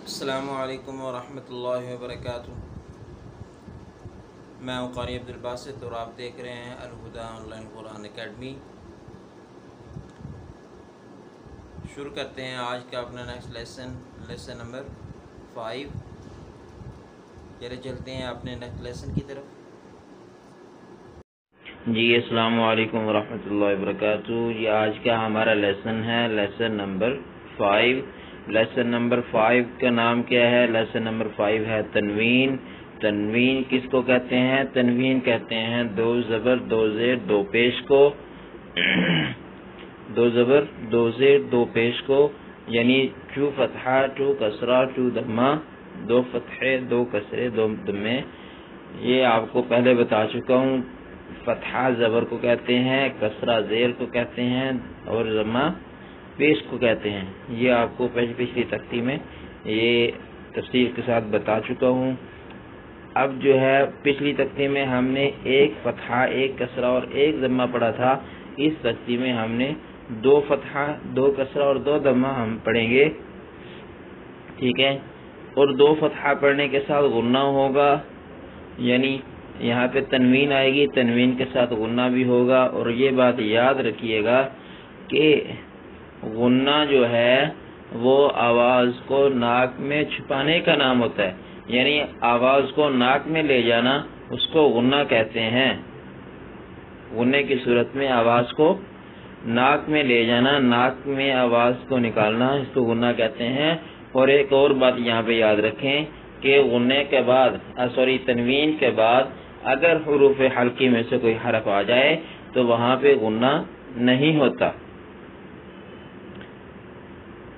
السلام علیکم ورحمۃ اللہ وبرکاتہ۔ میں ہوں قاری عبدالباسط اور آپ دیکھ رہے ہیں ul Huda on line Quran academy. شروع کرتے ہیں آج کا اپنا نیکسٹ لیسن نمبر 5۔ چلے چلتے ہیں اپنے نیکسٹ لیسن کی طرف۔ جی السلام علیکم ورحمۃ اللہ وبرکاتہ۔ یہ آج کا ہمارا لیسن ہے لیسن نمبر 5۔ لیسن نمبر 5 کا نام کیا ہے؟ لیسن نمبر 5 ہے تنوین۔ تنوین کس کو کہتے ہیں؟ تنوین کہتے ہیں دو زبر دو زیر دو پیش کو، دو زبر دو زیر دو پیش کو، یعنی ٹو فتحہ ٹو کسرہ ٹو دمہ، دو فتحے دو کسرے دو دمے۔ یہ آپ کو پہلے بتا چکا ہوں۔ فتحہ زبر کو کہتے ہیں، کسرہ زیر کو کہتے ہیں اور ضمہ پیش کو کہتے ہیں۔ یہ آپ کو پچھلی تختی میں یہ تفصیل کے ساتھ بتا چکا ہوں۔ اب جو ہے پچھلی تختی میں ہم نے ایک فتحہ ایک کسرہ اور ایک ضمہ پڑھا تھا، اس تختی میں ہم نے دو فتحہ دو کسرہ اور دو ضمہ ہم پڑھیں گے، ٹھیک ہے؟ اور دو فتحہ پڑھنے کے ساتھ غنہ ہوگا، یعنی یہاں پہ تنوین آئے گی، تنوین کے ساتھ غنہ بھی ہوگا۔ اور یہ بات یاد رکھیے گا کہ غنہ جو ہے وہ آواز کو ناک میں چھپانے کا نام ہوتا ہے، یعنی آواز کو ناک میں لے جانا اس کو غنہ کہتے ہیں۔ غنے کی صورت میں آواز کو ناک میں لے جانا، ناک میں آواز کو نکالنا، اس کو غنہ کہتے ہیں۔ اور ایک اور بات یہاں پہ یاد رکھیں کہ غنے کے بعد تنوین کے بعد اگر حروف حلقی میں سے کوئی حرف آ جائے تو وہاں پہ غنہ نہیں ہوتا۔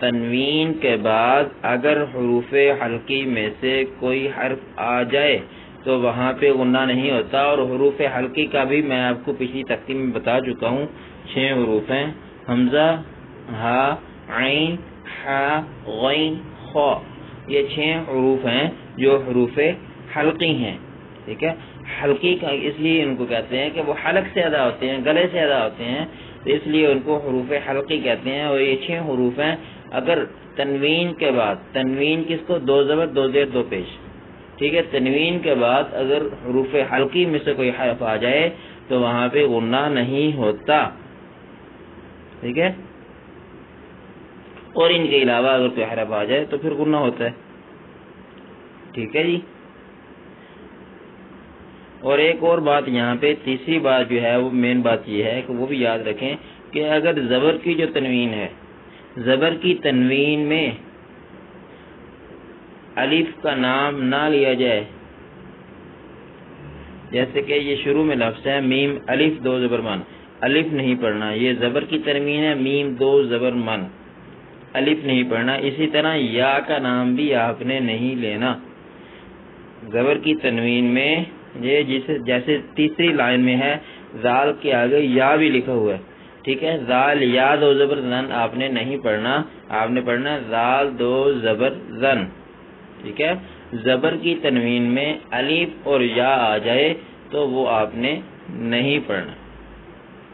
تنوین کے بعد اگر حروف حلقی میں سے کوئی حرف آ جائے تو وہاں پہ غنہ نہیں ہوتا۔ اور حروف حلقی کا بھی میں آپ کو پچھلی تختی میں بتا چکا ہوں، 6 حروف ہیں: حمزہ، ہا، عین، حا، غین، خا۔ یہ 6 حروف ہیں جو حروف حلقی ہیں، ٹھیک ہے؟ حلقی کا اس لیے ان کو کہتے ہیں کہ وہ حلق سے ادا ہوتے ہیں، گلے سے ادا ہوتے ہیں، تو اس لیے ان کو حروف حلقی کہتے ہیں۔ اور یہ 6 حروف ہیں۔ اگر تنوین کے بعد، تنوین کس کو؟ دو زبر دو زیر دو پیش، ٹھیک ہے؟ تنوین کے بعد اگر حروف حلقی میں سے کوئی حرف آ جائے تو وہاں پہ غنہ نہیں ہوتا، ٹھیک ہے؟ اور ان کے علاوہ اگر کوئی حرف آ جائے تو پھر غنہ ہوتا ہے، ٹھیک ہے جی؟ اور ایک اور بات یہاں پہ تیسری بات جو ہے وہ مین بات یہ ہے کہ وہ بھی یاد رکھیں کہ اگر زبر کی جو تنوین ہے، زبر کی تنوین میں الف کا نام نہ لیا جائے، جیسے کہ یہ شروع میں لفظ ہے میم الف دو زبر من، الف نہیں پڑھنا، یہ زبر کی تنوین ہے، میم دو زبر من، الف نہیں پڑھنا۔ اسی طرح یا کا نام بھی آپ نے نہیں لینا۔ زبر کی تنوین میں یہ جیسے تیسری لائن میں ہے، زال کے آگے یا بھی لکھا ہوا ہے، ٹھیک ہے؟ زال یا دو زبر زن آپ نے نہیں پڑھنا، آپ نے پڑھنا زال دو زبر زن، ٹھیک ہے؟ زبر کی تنوین میں الف اور یا آ جائے تو وہ آپ نے نہیں پڑھنا،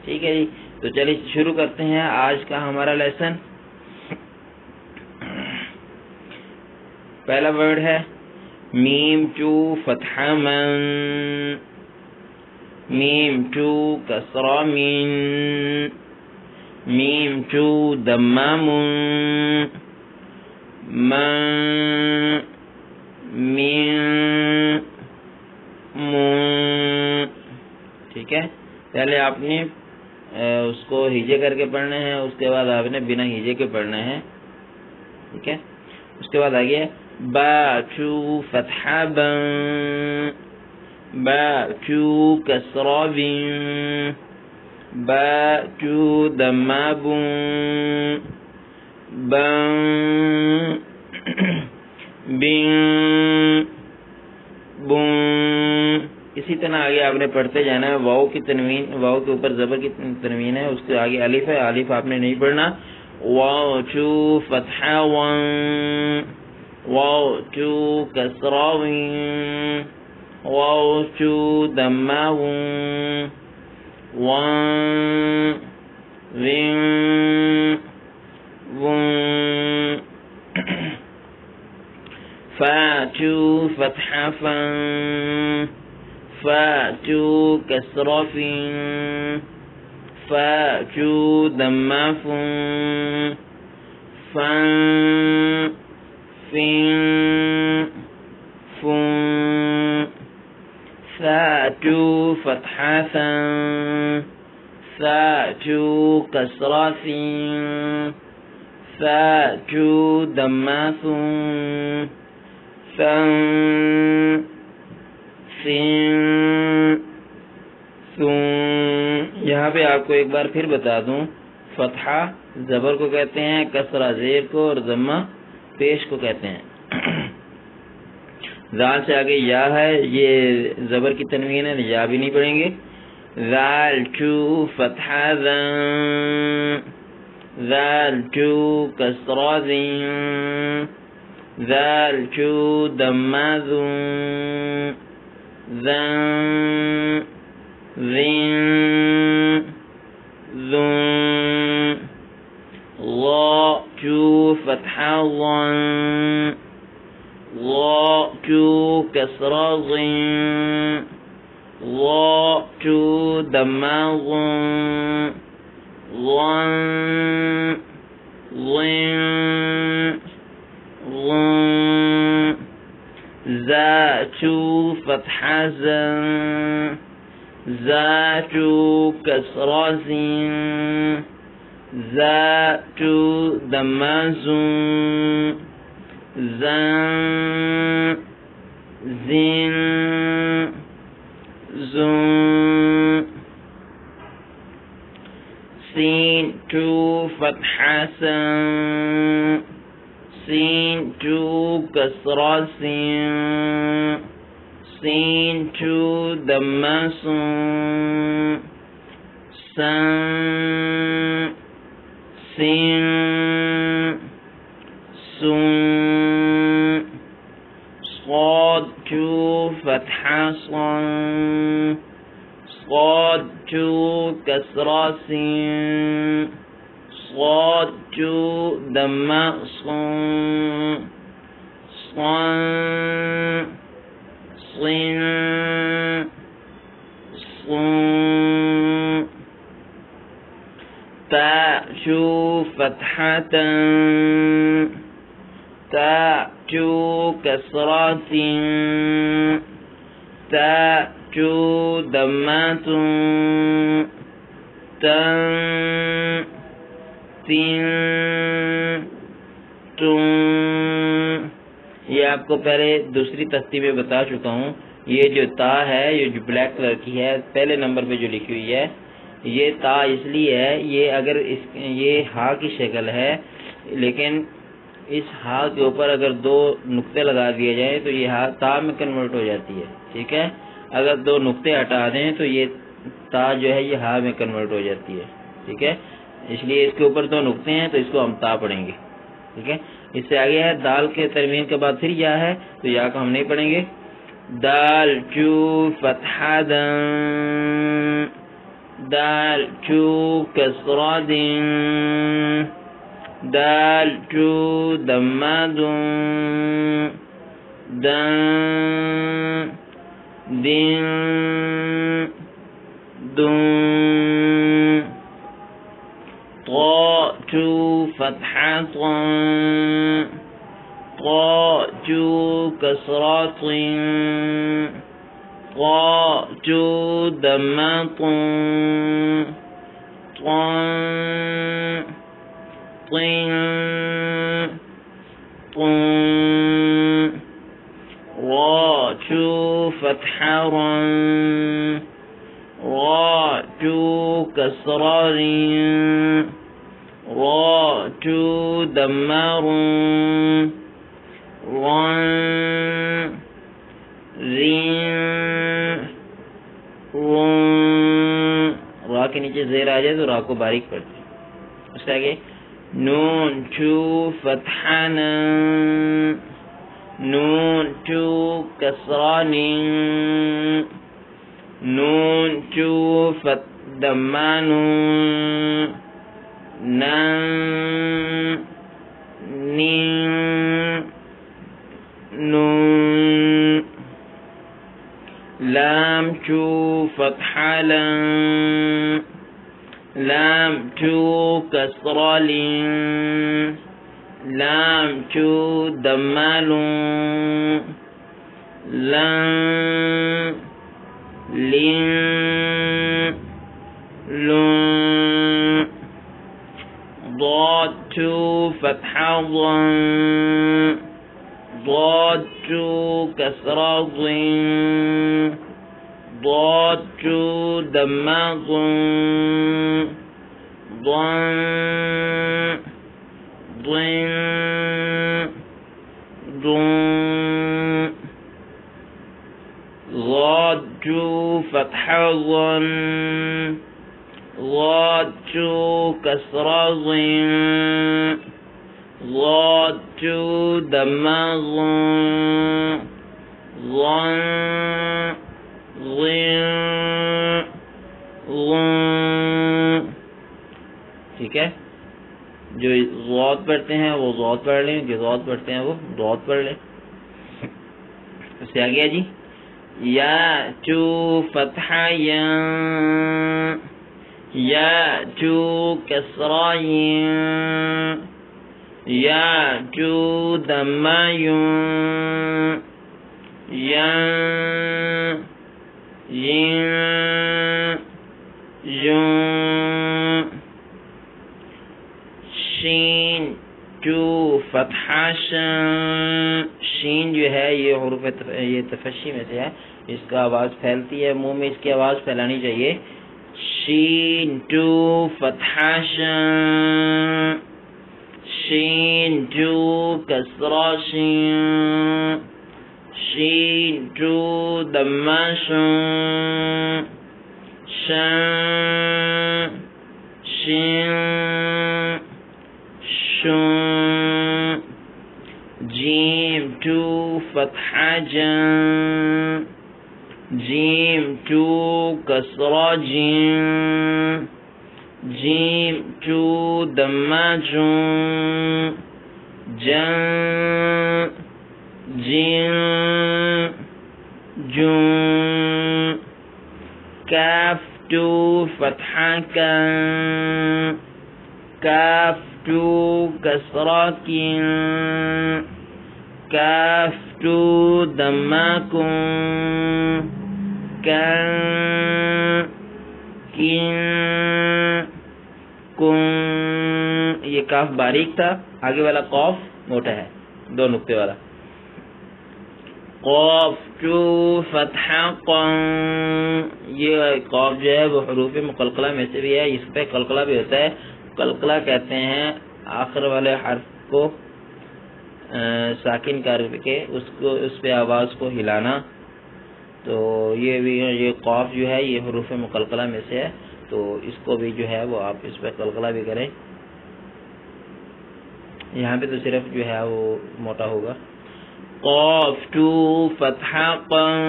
ٹھیک ہے جی؟ تو چلیے شروع کرتے ہیں آج کا ہمارا لیسن۔ پہلا ورڈ ہے میم ٹو فتحہ من، میم ٹو کسرہ من، میم ٹو ضمہ من، من، من، من، ٹھیک ہے؟ پہلے آپ نے اس کو ہیجے کر کے پڑھنا ہے، اس کے بعد آپ نے بنا ہیجے کے پڑھنا ہے، ٹھیک ہے؟ اس کے بعد آگے با ٹو فتحہ بن، با ٹو کسرہ بن، با ٹو ضمہ بن، بن، بن، بن۔ اسی طرح آگے آپ نے پڑھتے جانا ہے۔ واؤ کی تنوین، واؤ کے اوپر زبر کی تنوین ہے، اس کے آگے الف ہے، الف آپ نے نہیں پڑھنا۔ واو ٹو فتحہ ون، واو ٹو کسرہ ون، واو ٹو ضمہ ون، ون، ون، ون۔ چو فتحہ فن، فا چو کسرہ فن، فا چو دمہ فن، فن فن فن، ثا چو فتحہ ثن، ثا چو کسرہ ثین، ثا چو دمہ ثن، ثن ثن ثن۔ یہاں پہ آپ کو ایک بار پھر بتا دوں، فتحہ زبر کو کہتے ہیں، کسرہ زیر کو، اور ضمہ پیش کو کہتے ہیں۔ ذال سے آگے یا ہے، یہ زبر کی تنوین ہے، یا بھی نہیں پڑھیں گے۔ ذال چو فتحہ ذن، ذال چو کسرہ ذن، ذال چو دمہ ذن، ذن ذن ذن، ضا چو فتحہ ضن، ضا چو کسرہ ضن، ضا چو دمہ ضن، ضن ضن ضن، زا چو فتحہ زن، زا چو کسرہ زن، زا چو دمہ زن، زن زن زن، سین چو فتحہ سن، سین چو کسرہ سین، سین چو دمہ سن، سن سن سن، صاد چو فتحہ صن، صاد چو کسرہ سین، صاد چو دمہ صن، صن صن صن، تا چو فتحہ تن، تا چو کسرہ تن، تا چو دمہ تن، تن تن تن۔ یہ آپ کو پہلے دوسری تختی میں بتا چکا ہوں، یہ جو تا ہے، یہ جو بلیک کلر کی ہے پہلے نمبر پہ جو لکھی ہوئی ہے، یہ تا اس لیے ہے، یہ اگر یہ ہا کی شکل ہے، لیکن اس ہا کے اوپر اگر دو نقطے لگا دیے جائیں تو یہ ہا تا میں کنورٹ ہو جاتی ہے، ٹھیک ہے۔ اگر دو نقطے ہٹا دیں تو یہ تا جو ہے یہ ہا میں کنورٹ ہو جاتی ہے، ٹھیک ہے۔ اس لیے اس کے اوپر دو نقطے ہیں تو اس کو ہم تا پڑھیں گے، ٹھیک ہے۔ اس سے آگے ہے دال کے ترمیم کے بعد پھر یا ہے، تو یا کو ہم نہیں پڑھیں گے۔ دال چو فتحہ دن، دال چو کسرہ دن، دال چو دمہ دن، دن دن دن، طا چو فتحہ طن، طا چو کسرہ طن، طا چو دمہ طن، طن طن طن، را چو فتحہ رن، را چو کسرہ رن، را چو دمہ رن، رن رن رن، را کے نیچے زیر آ جائے تو را کو باریک کرتے ہیں۔ اس سے آگے نون چو فتحہ نن، نون چو کسرہ نن، نون چو دمہ نن، نن نن نون، فتحہ لن لام ٹو کسرہ لن لام ٹو دمہ لن لن لن لن ضاد ٹو فتحہ ضن ضاد ٹو کسرہ ضن ضاد ٹو دمہ ضن ضن ضن ضن ضاد ٹو فتحہ ضن ضاد ٹو کسرہ ضن ضاد ٹو دمہ ضن ضن ضن ضن. ٹھیک ہے، جو ضاد پڑھتے ہیں وہ ضاد پڑھ لیں، جو ضاد پڑھتے ہیں وہ ضاد پڑھ لیں. اس سے آگے جی یا ٹو فتحہ یا یا ٹو کسرہ یا ٹو دمہ یا شین ٹو فتحہ شین جو ہے یہ حروف یہ تفشی میں سے ہے، اس کا آواز پھیلتی ہے، منہ میں اس کی آواز پھیلانی چاہیے. شین ٹو فتحہ شین ٹو کسرہ شین ٹو دمہ جیم ٹو فتحہ جیم ٹو کسرہ جیم ٹو دمہ جن کاف ٹو فتحہ کاف ٹو کسرہ کاف ٹو دمہ یہ کاف باریک تھا، آگے والا قاف موٹا ہے، دو نقطے والا. قاف ٹو فتحہ قن، یہ قاف جو ہے وہ حروف مقلقلہ میں سے بھی ہے، اس پہ قلقلہ بھی ہوتا ہے. قلقلہ کہتے ہیں آخر والے حرف کو ساکن کر کے اس پہ آواز کو ہلانا. تو یہ قاف جو ہے یہ حروف مقلقلہ میں سے ہے، تو اس کو بھی جو ہے وہ آپ اس پہ قلقلہ بھی کریں. یہاں پہ تو صرف جو ہے وہ موٹا ہوگا. قاف ٹو فتحہ قن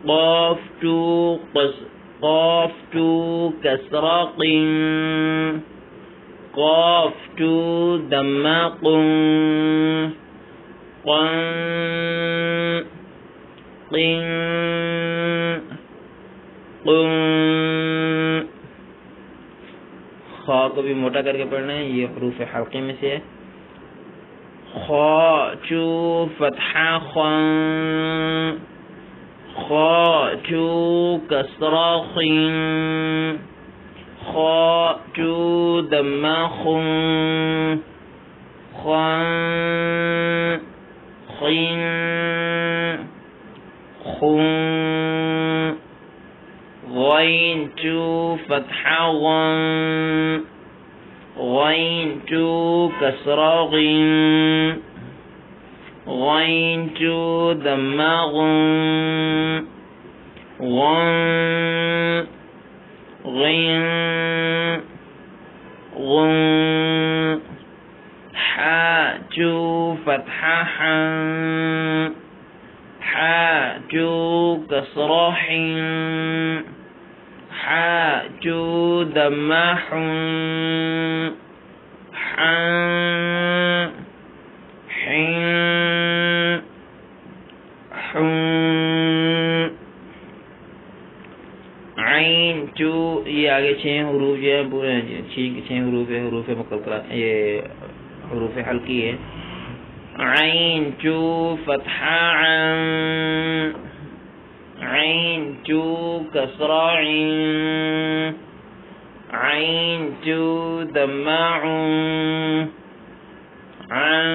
قاف ٹو کسرہ قن قاف ٹو دمہ قن خا کو بھی موٹا کر کے پڑھنا ہے، یہ حروف حلقے میں سے ہے. خا ٹو فتحہ خن خا ٹو کسرہ خن خا ٹو دمہ خن خن خن خن غین ٹو فتحہ غن غین ٹو کسرہ غن غین ٹو دمہ غن غن غن غن حا ٹو فتحہ حن حا ٹو کسرہ حن حا ٹو دمہ حن حن حن. 'ح' جی آگے 6 حروف جو ہیں پورے 6 حروف ہے، حروف مقطع، یہ حروف حلقی ہے. عین چو فتحہ عن، عین چو کسرہ عین، عین چو ضمہ عن، عن،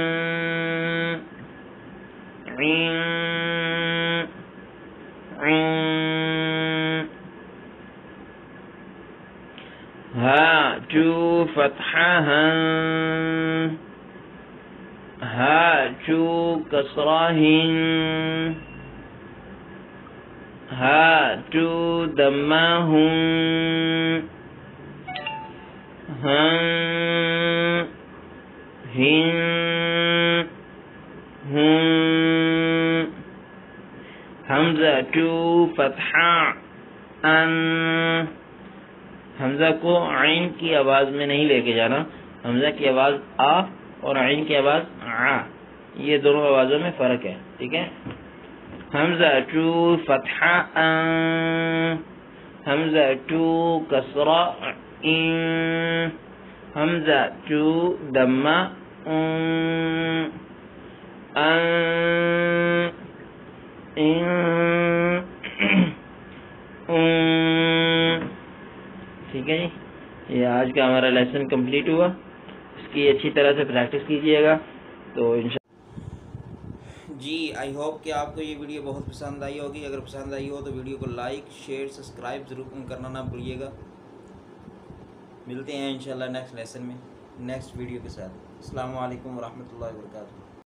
عین، عن، ہا چو فتحہ ہن، ہا چو کسرہ ہن، ہا چو ضمہ ہن، ہن، ہن، ہن، حمزہ چو فتحہ ان، حمزہ کو عین کی آواز میں نہیں لے کے جانا، حمزہ کی آواز آ اور عین کی آواز آ، یہ دونوں آوازوں میں فرق ہے، ٹھیک ہے. حمزہ چو فتحہ ان، حمزہ چو کسرہ ان، حمزہ چو ضمہ ان، ان، ان، ان. ٹھیک ہے جی، یہ آج کا ہمارا لیسن کمپلیٹ ہوا. اس کی اچھی طرح سے پریکٹس کیجیے گا تو انشاءاللہ. جی آئی ہوپ کہ آپ کو یہ ویڈیو بہت پسند آئی ہوگی. اگر پسند آئی ہو تو ویڈیو کو لائک، شیئر، سبسکرائب ضرور کرنا نہ بھولیے گا. ملتے ہیں انشاءاللہ نیکسٹ لیسن میں نیکسٹ ویڈیو کے ساتھ. السلام علیکم ورحمۃ اللہ وبرکاتہ.